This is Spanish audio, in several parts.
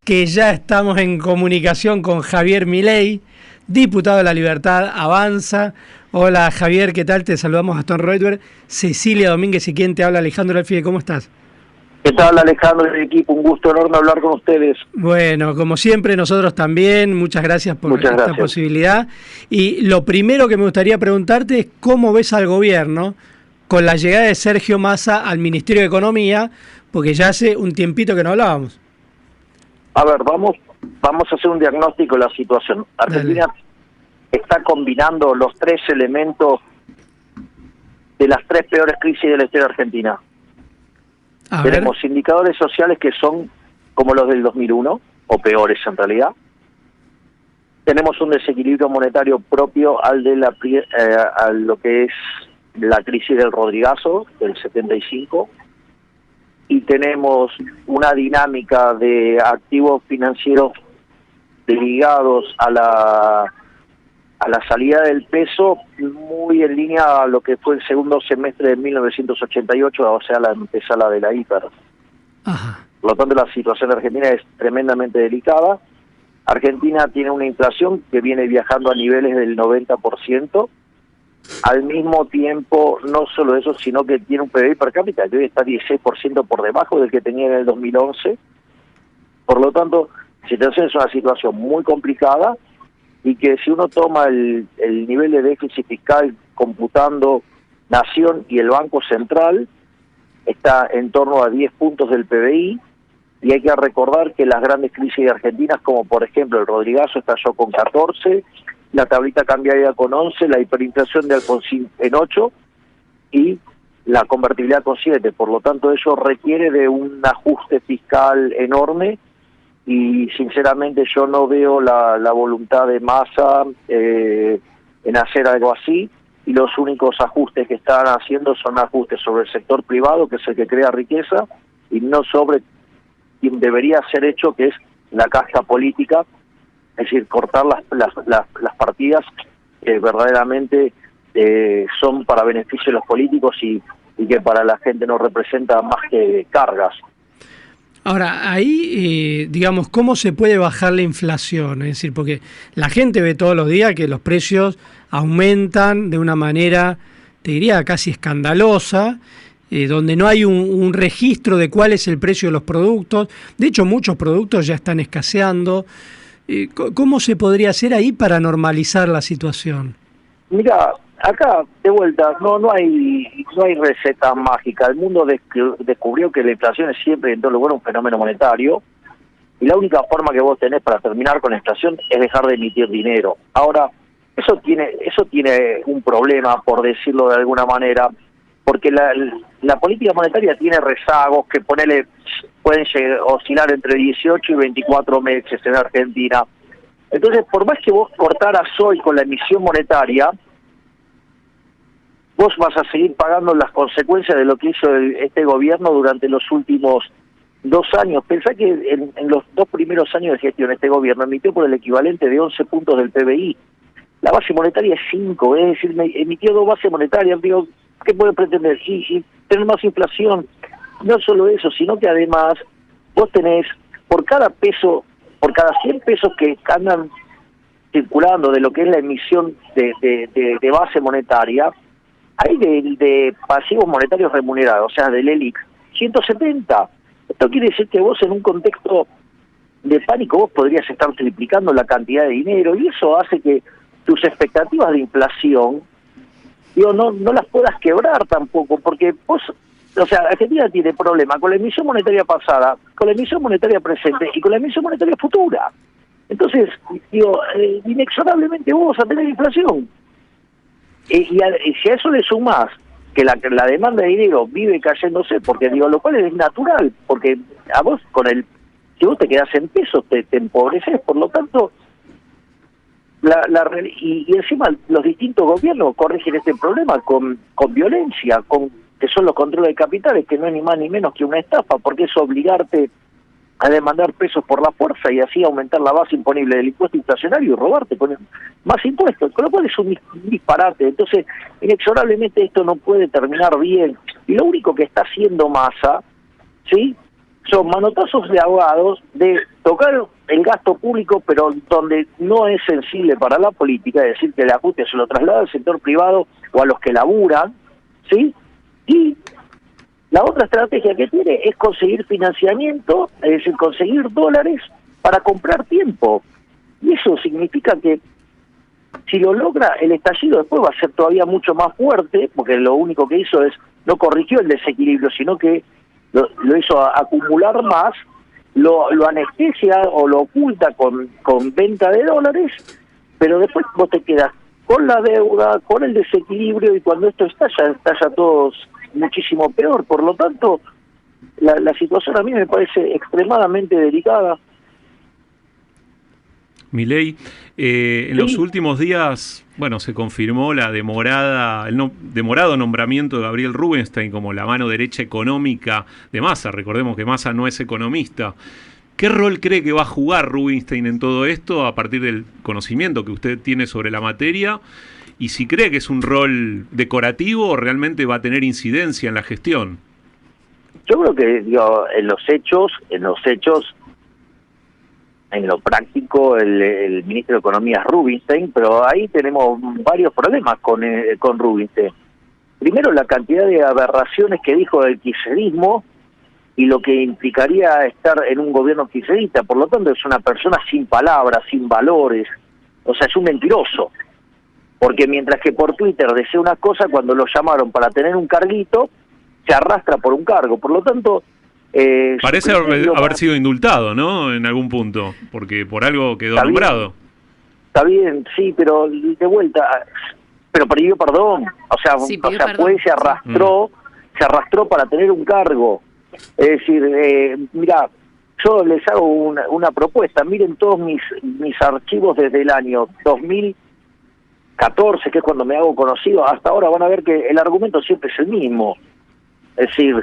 Que ya estamos en comunicación con Javier Milei, diputado de La Libertad Avanza. Hola Javier, ¿qué tal? Te saludamos Gastón Reuteber, Cecilia Domínguez y quien te habla, Alejandro Alfie. ¿Cómo estás? ¿Qué tal, Alejandro y el equipo? Un gusto enorme hablar con ustedes. Bueno, como siempre, nosotros también. Muchas gracias por esta posibilidad. Y lo primero que me gustaría preguntarte es cómo ves al gobierno con la llegada de Sergio Massa al Ministerio de Economía, porque ya hace un tiempito que no hablábamos. A ver, vamos a hacer un diagnóstico de la situación. Argentina está combinando los tres elementos de las tres peores crisis de la historia de Argentina. Tenemos indicadores sociales que son como los del 2001, o peores en realidad. Tenemos un desequilibrio monetario propio al de a lo que es la crisis del Rodrigazo, del 75. Y tenemos una dinámica de activos financieros ligados a la salida del peso muy en línea a lo que fue el segundo semestre de 1988, o sea, la antesala de la hiper. Ajá. Por lo tanto, la situación de Argentina es tremendamente delicada. Argentina tiene una inflación que viene viajando a niveles del 90%. Al mismo tiempo, no solo eso, sino que tiene un PBI per cápita que hoy está 16% por debajo del que tenía en el 2011. Por lo tanto, la situación es una situación muy complicada y que si uno toma el nivel de déficit fiscal computando Nación y el Banco Central, está en torno a 10 puntos del PBI, y hay que recordar que las grandes crisis de Argentina, como por ejemplo el Rodrigazo, estalló con 14, la tablita cambiaria con 11, la hiperinflación de Alfonsín en 8 y la convertibilidad con 7. Por lo tanto, eso requiere de un ajuste fiscal enorme y sinceramente yo no veo la voluntad de Massa en hacer algo así, y los únicos ajustes que están haciendo son ajustes sobre el sector privado, que es el que crea riqueza, y no sobre quien debería ser hecho, que es la casta política, es decir, cortar las partidas que verdaderamente son para beneficio de los políticos y que para la gente no representa más que cargas. Ahora, ahí, digamos, ¿cómo se puede bajar la inflación? Es decir, porque la gente ve todos los días que los precios aumentan de una manera, te diría, casi escandalosa, donde no hay un registro de cuál es el precio de los productos. De hecho, muchos productos ya están escaseando. ¿Cómo se podría hacer ahí para normalizar la situación? Mira, acá, de vuelta, no hay receta mágica. El mundo descubrió que la inflación es siempre en todo lugar un fenómeno monetario, y la única forma que vos tenés para terminar con la inflación es dejar de emitir dinero. Ahora, eso tiene un problema, por decirlo de alguna manera, porque la política monetaria tiene rezagos que pueden oscilar entre 18 y 24 meses en Argentina. Entonces, por más que vos cortaras hoy con la emisión monetaria, vos vas a seguir pagando las consecuencias de lo que hizo este gobierno durante los últimos 2 años. Pensá que en los 2 primeros años de gestión este gobierno emitió por el equivalente de 11 puntos del PBI. La base monetaria es 5, es decir, emitió 2 bases monetarias. Digo, ¿qué puede pretender? Y tener más inflación. No solo eso, sino que además vos tenés, por cada 100 pesos que andan circulando de lo que es la emisión de base monetaria, hay de pasivos monetarios remunerados, o sea, del ELIC, 170. Esto quiere decir que vos en un contexto de pánico vos podrías estar triplicando la cantidad de dinero, y eso hace que tus expectativas de inflación, no las puedas quebrar tampoco, porque vos, o sea, Argentina tiene problema con la emisión monetaria pasada, con la emisión monetaria presente y con la emisión monetaria futura. Entonces, inexorablemente vos vas a tener inflación. Y si a eso le sumás que la demanda de dinero vive cayéndose, porque lo cual es natural, porque a vos si vos te quedás en pesos te empobreces, por lo tanto y encima los distintos gobiernos corrigen este problema con violencia, que son los controles de capitales, que no es ni más ni menos que una estafa, porque es obligarte a demandar pesos por la fuerza y así aumentar la base imponible del impuesto inflacionario y robarte con más impuestos, con lo cual es un disparate. Entonces, inexorablemente esto no puede terminar bien. Y lo único que está haciendo Massa, ¿sí?, son manotazos de ahogados de tocar el gasto público, pero donde no es sensible para la política, es decir, que el ajuste se lo traslada al sector privado o a los que laburan, ¿sí? Y la otra estrategia que tiene es conseguir financiamiento, es decir, conseguir dólares para comprar tiempo. Y eso significa que si lo logra, el estallido después va a ser todavía mucho más fuerte, porque lo único que hizo es, no corrigió el desequilibrio, sino que lo hizo acumular más, lo anestesia o lo oculta con venta de dólares, pero después vos te quedas con la deuda, con el desequilibrio, y cuando esto estalla todo muchísimo peor. Por lo tanto, la situación a mí me parece extremadamente delicada. Milei, en los últimos días, bueno, se confirmó el demorado nombramiento de Gabriel Rubinstein como la mano derecha económica de Massa. Recordemos que Massa no es economista. ¿Qué rol cree que va a jugar Rubinstein en todo esto a partir del conocimiento que usted tiene sobre la materia? Y si cree que es un rol decorativo o realmente va a tener incidencia en la gestión. Yo creo que en los hechos, en lo práctico, el ministro de Economía es Rubinstein, pero ahí tenemos varios problemas con Rubinstein. Primero, la cantidad de aberraciones que dijo del kirchnerismo y lo que implicaría estar en un gobierno kirchnerista. Por lo tanto, es una persona sin palabras, sin valores, o sea, es un mentiroso. Porque mientras que por Twitter decía una cosa, cuando lo llamaron para tener un carguito, se arrastra por un cargo. Por lo tanto... parece haber sido indultado, ¿no? En algún punto, porque por algo quedó nombrado. Está bien, sí, pero de vuelta, pero pidió perdón. O sea, sí, pues se arrastró para tener un cargo. Es decir, mira, yo les hago una propuesta. Miren todos mis archivos desde el año 2014, que es cuando me hago conocido, hasta ahora. Van a ver que el argumento siempre es el mismo. Es decir...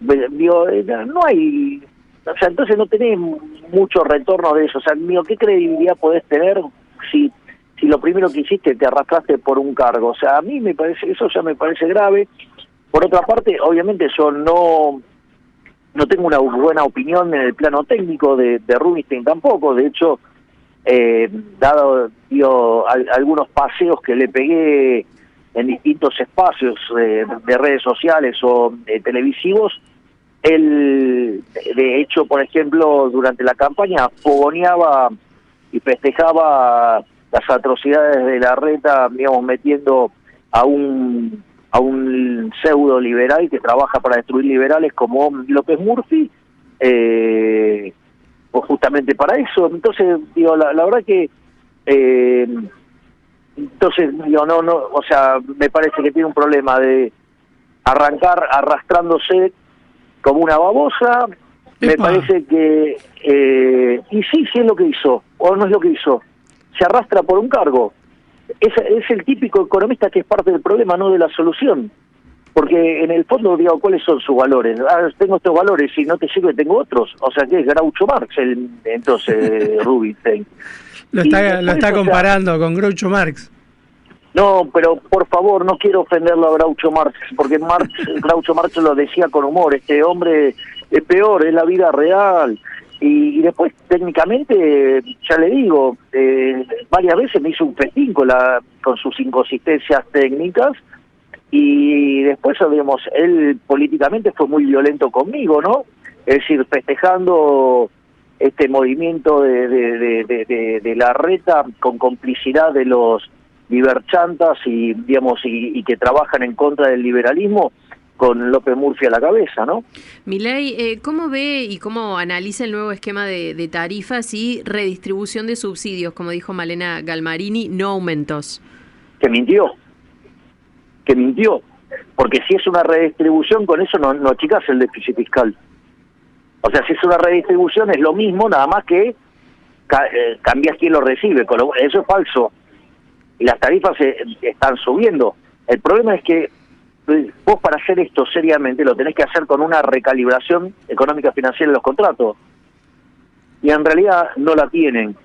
no hay, o sea, entonces no tenés mucho retorno de eso. O sea, ¿qué credibilidad podés tener si lo primero que hiciste te arrastraste por un cargo? O sea, a mí me parece, eso ya me parece grave. Por otra parte, obviamente yo no tengo una buena opinión en el plano técnico de Rubinstein tampoco. De hecho, dado algunos paseos que le pegué en distintos espacios de redes sociales o televisivos, él, de hecho, por ejemplo, durante la campaña fogoneaba y festejaba las atrocidades de Larreta, digamos, metiendo a un pseudo liberal que trabaja para destruir liberales como López Murphy, pues justamente para eso. Entonces, la verdad que entonces, o sea, me parece que tiene un problema de arrancar arrastrándose como una babosa. Me parece que, y sí es lo que hizo, o no es lo que hizo, se arrastra por un cargo. Es el típico economista que es parte del problema, no de la solución. Porque en el fondo, ¿cuáles son sus valores? Tengo estos valores, si no te sirve tengo otros. O sea, que es Groucho Marx, entonces Rubinstein. Lo está comparando con Groucho Marx. No, pero por favor, no quiero ofenderlo a Groucho Marx, porque Groucho Marx lo decía con humor. Este hombre es peor, es la vida real. Y después, técnicamente, ya le digo, varias veces me hizo un festín con sus inconsistencias técnicas, y después, digamos, él políticamente fue muy violento conmigo, ¿no? Es decir, festejando este movimiento de Larreta con complicidad de los liberchantas y, digamos, y que trabajan en contra del liberalismo, con López Murphy a la cabeza, ¿no? Milei, ¿cómo ve y cómo analiza el nuevo esquema de tarifas y redistribución de subsidios, como dijo Malena Galmarini, no aumentos? Que mintió, porque si es una redistribución, con eso no achicás el déficit fiscal. O sea, si es una redistribución es lo mismo, nada más que cambias quién lo recibe, eso es falso. Y las tarifas están subiendo. El problema es que vos, para hacer esto seriamente, lo tenés que hacer con una recalibración económica financiera de los contratos. Y en realidad no la tienen.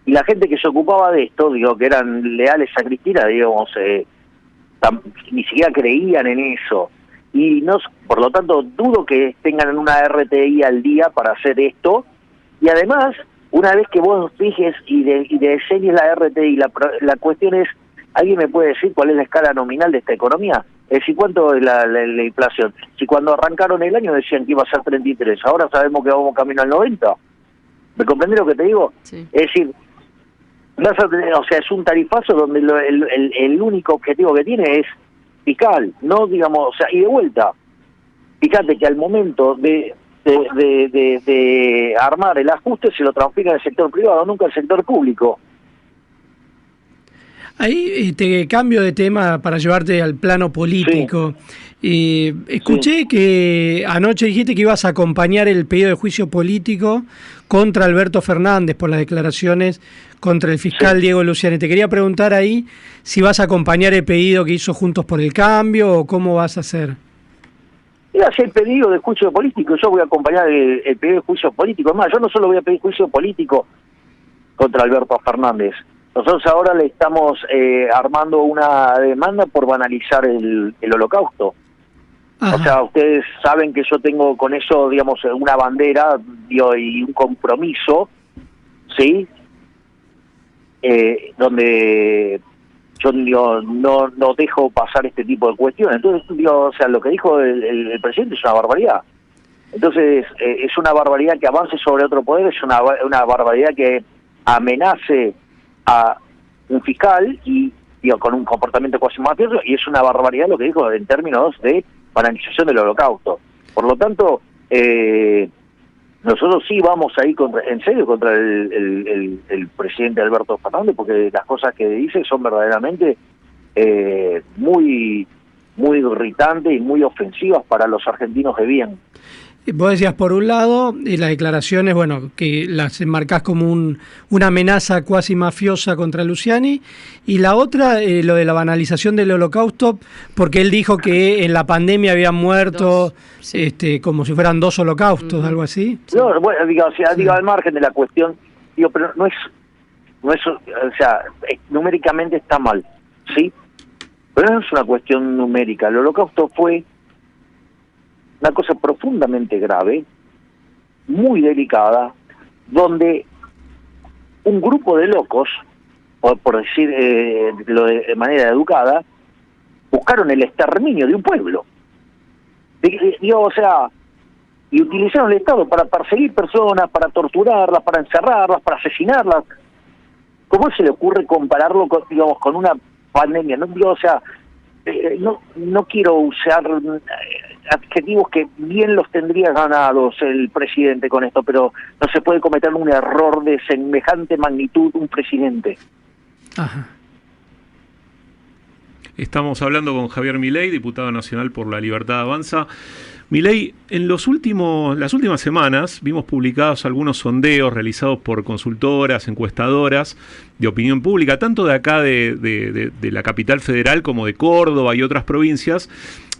Y la gente que se ocupaba de esto, que eran leales a Cristina, digamos, ni siquiera creían en eso. Y por lo tanto, dudo que tengan una RTI al día para hacer esto. Y además, una vez que vos fijes y diseñes la RTI, la cuestión es, ¿alguien me puede decir cuál es la escala nominal de esta economía? Es decir, ¿cuánto es la inflación? Si cuando arrancaron el año decían que iba a ser 33, ahora sabemos que vamos camino al 90. ¿Me comprendés lo que te digo? Sí. Es decir, vas a tener, o sea, es un tarifazo donde el único objetivo que tiene es fiscal, no digamos, o sea, y de vuelta, fíjate que al momento de armar el ajuste se lo transfieren al sector privado, nunca al sector público. Ahí te cambio de tema para llevarte al plano político. Escuché que anoche dijiste que ibas a acompañar el pedido de juicio político contra Alberto Fernández por las declaraciones contra el fiscal Diego Luciani. Te quería preguntar ahí si vas a acompañar el pedido que hizo Juntos por el Cambio o cómo vas a hacer. Mira, si hay pedido de juicio político, yo voy a acompañar el pedido de juicio político. Es más, yo no solo voy a pedir juicio político contra Alberto Fernández. Nosotros ahora le estamos armando una demanda por banalizar el holocausto. Ajá. O sea, ustedes saben que yo tengo con eso, digamos, una bandera y un compromiso, ¿sí? Donde yo no dejo pasar este tipo de cuestiones. Entonces, o sea, lo que dijo el presidente es una barbaridad. Entonces, es una barbaridad que avance sobre otro poder, es una barbaridad que amenace a un fiscal y con un comportamiento cuasi mafioso, y es una barbaridad lo que dijo en términos de banalización del holocausto. Por lo tanto, nosotros sí vamos a ir en serio contra el presidente Alberto Fernández, porque las cosas que dice son verdaderamente muy irritantes y muy ofensivas para los argentinos de bien. Vos decías, por un lado, las declaraciones, bueno, que las enmarcás como una amenaza cuasi mafiosa contra Luciani, y la otra, lo de la banalización del holocausto, porque él dijo que en la pandemia habían muerto como si fueran 2 holocaustos, algo así. No, bueno, digo, al margen de la cuestión, digo, pero no es, o sea, numéricamente está mal, ¿sí? Pero no es una cuestión numérica. El holocausto fue una cosa profundamente grave, muy delicada, donde un grupo de locos, por decir de manera educada, buscaron el exterminio de un pueblo. O sea, y utilizaron el Estado para perseguir personas, para torturarlas, para encerrarlas, para asesinarlas. ¿Cómo se le ocurre compararlo con una pandemia? No, o sea, no quiero usar adjetivos que bien los tendría ganados el presidente con esto, pero no se puede cometer un error de semejante magnitud un presidente. Ajá. Estamos hablando con Javier Milei, diputado nacional por La Libertad Avanza. Milei, en las últimas semanas vimos publicados algunos sondeos realizados por consultoras, encuestadoras de opinión pública, tanto de acá de la capital federal como de Córdoba y otras provincias,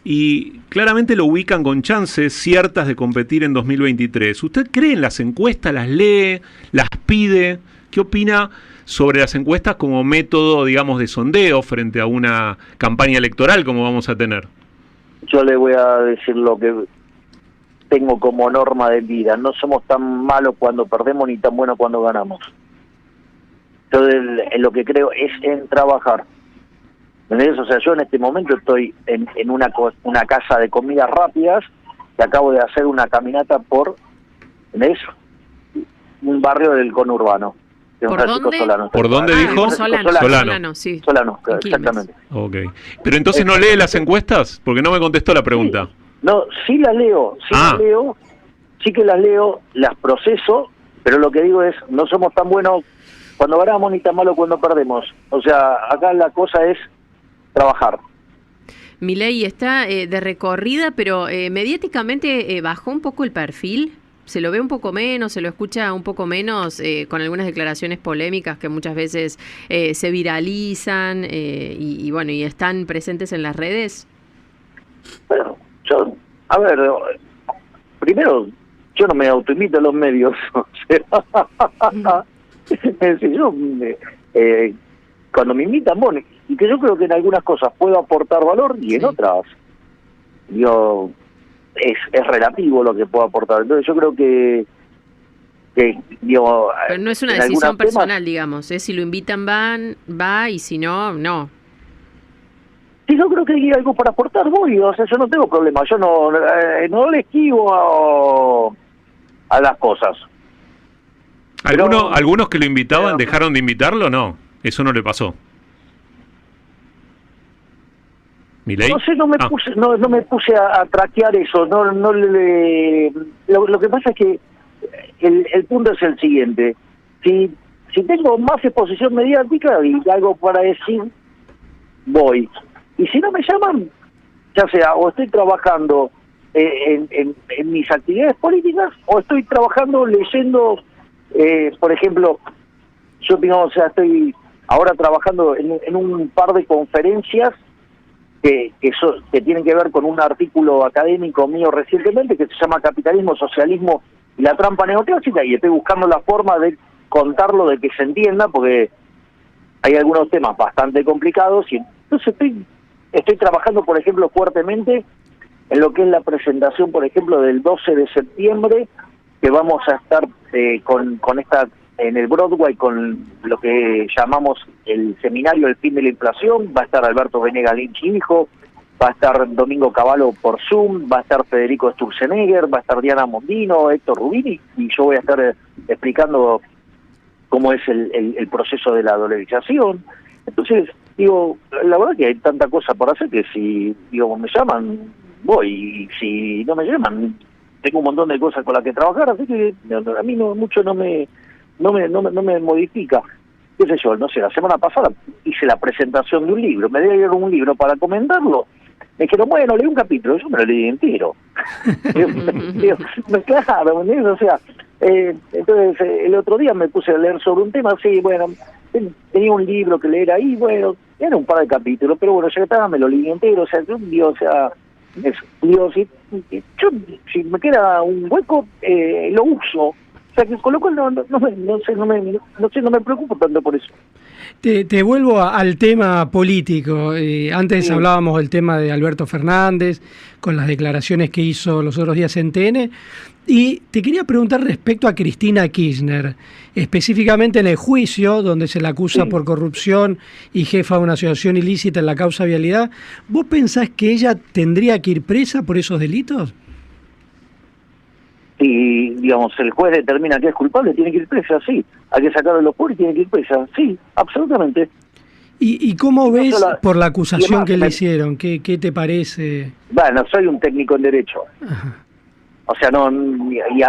y claramente lo ubican con chances ciertas de competir en 2023. ¿Usted cree en las encuestas, las lee, las pide? ¿Qué opina sobre las encuestas como método, digamos, de sondeo frente a una campaña electoral como vamos a tener? Yo le voy a decir lo que tengo como norma de vida. No somos tan malos cuando perdemos ni tan buenos cuando ganamos. Entonces, en lo que creo es en trabajar. ¿Entendés? O sea, yo en este momento estoy en una casa de comidas rápidas que acabo de hacer una caminata por, ¿entendés? Un barrio del conurbano. ¿Por dónde? Solano. ¿Por dónde dijo? Solano, sí. Solano, exactamente. Ok. Pero entonces no lee las encuestas, porque no me contestó la pregunta. No, sí las leo, sí que las leo, las proceso, pero lo que digo es, no somos tan buenos cuando ganamos ni tan malos cuando perdemos. O sea, acá la cosa es trabajar. Milei está de recorrida, pero mediáticamente bajó un poco el perfil. Se lo ve un poco menos, se lo escucha un poco menos con algunas declaraciones polémicas que muchas veces se viralizan y bueno, y están presentes en las redes. Bueno, primero, yo no me autoimito a los medios. O sea, es decir, yo, cuando me invitan, bueno, y que yo creo que en algunas cosas puedo aportar valor y en otras, es relativo lo que puedo aportar. Entonces yo creo que que digo, pero no es una decisión personal, digamos, si lo invitan va y si no, no. Sí, yo creo que hay algo para aportar, voy, o sea, yo no tengo problema, yo no le esquivo a las cosas. ¿Algunos que lo invitaban dejaron de invitarlo? No, eso no le pasó. ¿Milei? No sé, no me puse a traquear eso, lo que pasa es que el punto es el siguiente, si tengo más exposición mediática y algo para decir, voy. Y si no me llaman, ya sea o estoy trabajando en mis actividades políticas o estoy trabajando leyendo, por ejemplo, yo digamos, o sea, estoy ahora trabajando en un par de conferencias que tienen que ver con un artículo académico mío recientemente que se llama Capitalismo, Socialismo y la trampa neoclásica, y estoy buscando la forma de contarlo, de que se entienda, porque hay algunos temas bastante complicados, y entonces estoy trabajando, por ejemplo, fuertemente en lo que es la presentación, por ejemplo, del 12 de septiembre, que vamos a estar con esta en el Broadway con lo que llamamos el seminario El fin de la inflación. Va a estar Alberto Venegas Lynch hijo, va a estar Domingo Cavallo por Zoom, va a estar Federico Sturzenegger, va a estar Diana Mondino, Héctor Rubini, y yo voy a estar explicando cómo es el proceso de la dolarización. Entonces, digo, la verdad que hay tanta cosa por hacer que si me llaman, voy, y si no me llaman, tengo un montón de cosas con las que trabajar, así que a mí mucho no me modifica. Qué sé yo, no sé, la semana pasada hice la presentación de un libro, me dieron un libro para comentarlo, me dijeron, bueno, leí un capítulo, yo me lo leí entero. Claro, o sea, entonces el otro día me puse a leer sobre un tema, sí, bueno, tenía un libro que leer ahí, bueno, era un par de capítulos, pero bueno, ya estaba, me lo leí entero, o sea, si me queda un hueco, lo uso. O sea, que con lo cual no me preocupo tanto por eso. Te vuelvo al tema político. Antes hablábamos del tema de Alberto Fernández, con las declaraciones que hizo los otros días en TN, y te quería preguntar respecto a Cristina Kirchner, específicamente en el juicio donde se la acusa por corrupción y jefa de una asociación ilícita en la causa Vialidad. ¿Vos pensás que ella tendría que ir presa por esos delitos? Si, digamos, el juez determina que es culpable, tiene que ir presa, sí. Hay que sacarlo de los puros y tiene que ir presa, sí, absolutamente. ¿Y cómo ves por la acusación que le hicieron? ¿Qué te parece? Bueno, soy un técnico en Derecho. Ajá. O sea,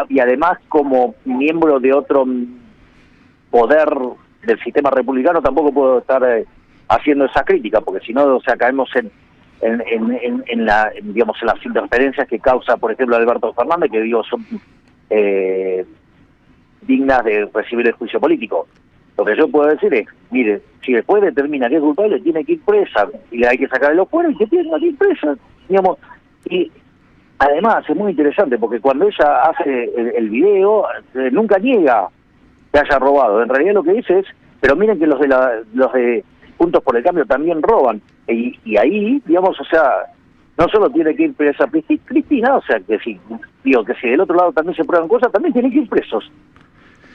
y además como miembro de otro poder del sistema republicano tampoco puedo estar haciendo esa crítica, porque si no, o sea, caemos en las interferencias que causa, por ejemplo, Alberto Fernández, que digo son dignas de recibir el juicio político. Lo que yo puedo decir es, mire, si después determina que es culpable, tiene que ir presa, y le hay que sacar de los fueros, y que tiene que ir presa, digamos. Y además es muy interesante, porque cuando ella hace el video, nunca niega que haya robado. En realidad lo que dice es, pero miren que los de Juntos por el Cambio también roban. Y ahí, digamos, o sea, no solo tiene que ir presa Cristina, o sea, que si del otro lado también se prueban cosas, también tienen que ir presos.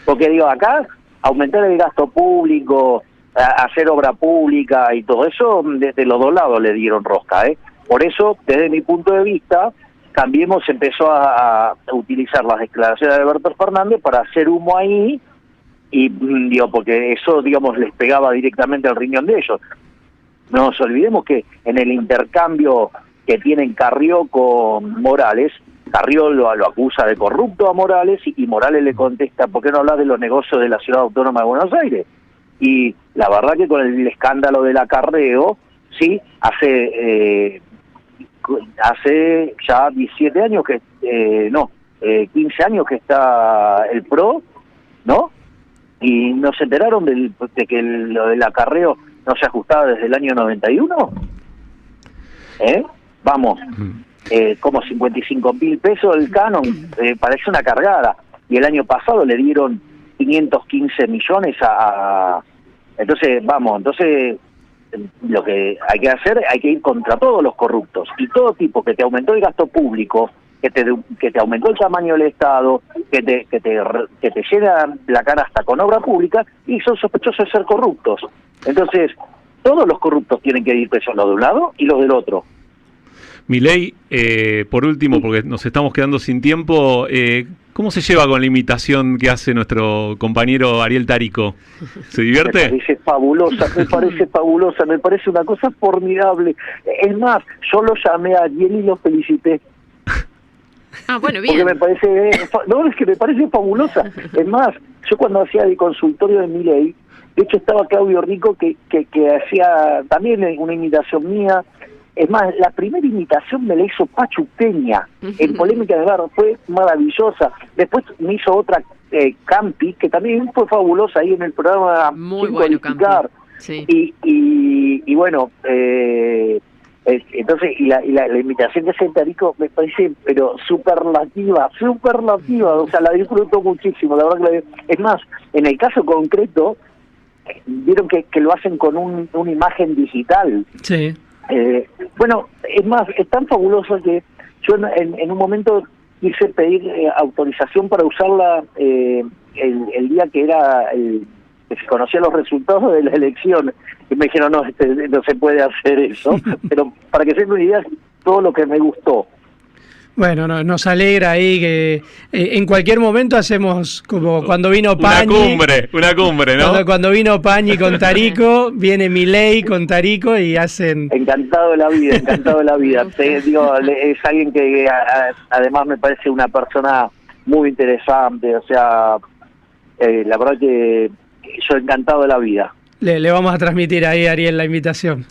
Porque, digo, acá, aumentar el gasto público, hacer obra pública y todo eso, desde los dos lados le dieron rosca, ¿eh? Por eso, desde mi punto de vista, Cambiemos empezó a utilizar las declaraciones de Alberto Fernández para hacer humo ahí, y porque eso, digamos, les pegaba directamente al riñón de ellos. No nos olvidemos que en el intercambio que tienen Carrió con Morales, Carrió lo acusa de corrupto a Morales, y Morales le contesta, ¿por qué no hablas de los negocios de la Ciudad Autónoma de Buenos Aires? Y la verdad que con el escándalo del acarreo, sí, hace ya 17 años que, 15 años que está el PRO, ¿no? Y no se enteraron de que lo del acarreo no se ajustaba desde el año 91. Vamos, como 55.000 pesos el canon, parece una cargada. Y el año pasado le dieron 515 millones Entonces, lo que hay que hacer, hay que ir contra todos los corruptos. Y todo tipo que te aumentó el gasto público, que te aumentó el tamaño del Estado, que te llena la cara hasta con obra pública, y son sospechosos de ser corruptos. Entonces, todos los corruptos tienen que ir presos, los de un lado y los del otro. Milei, por último, porque nos estamos quedando sin tiempo, ¿cómo se lleva con la imitación que hace nuestro compañero Ariel Tarico? ¿Se divierte? Me parece fabulosa, me parece una cosa formidable. Es más, yo lo llamé a Ariel y lo felicité. Ah, bueno, bien. Porque me parece, es que me parece fabulosa. Es más, yo cuando hacía el consultorio de Milei, de hecho estaba Claudio Rico que hacía también una imitación mía. Es más, la primera imitación me la hizo Pachu Peña, en Polémica de Bar, fue maravillosa. Después me hizo otra Campi, que también fue fabulosa ahí en el programa. Muy bueno, Campi. Sí. Y bueno, entonces, y la imitación que hace Tarico me parece, pero superlativa, o sea, la disfruto muchísimo, la verdad que es más, en el caso concreto, vieron que lo hacen con una imagen digital. Sí. Bueno, es más, es tan fabuloso que yo en un momento quise pedir autorización para usarla el día que se conocían los resultados de la elección, y me dijeron, no se puede hacer eso, pero para que se den una idea, todo lo que me gustó. Bueno, nos alegra ahí que en cualquier momento hacemos como cuando vino Pañi. Una cumbre, ¿no? Cuando vino Pañi con Tarico, viene Milei con Tarico y hacen... Encantado de la vida. Digo, es alguien que además me parece una persona muy interesante, o sea, la verdad que yo encantado de la vida. Le vamos a transmitir ahí a Ariel la invitación.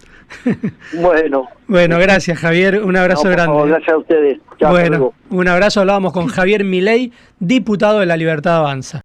Bueno, gracias Javier, un abrazo grande. Favor, gracias a ustedes. Chao, bueno, un abrazo, hablábamos con Javier Milei, diputado de La Libertad Avanza.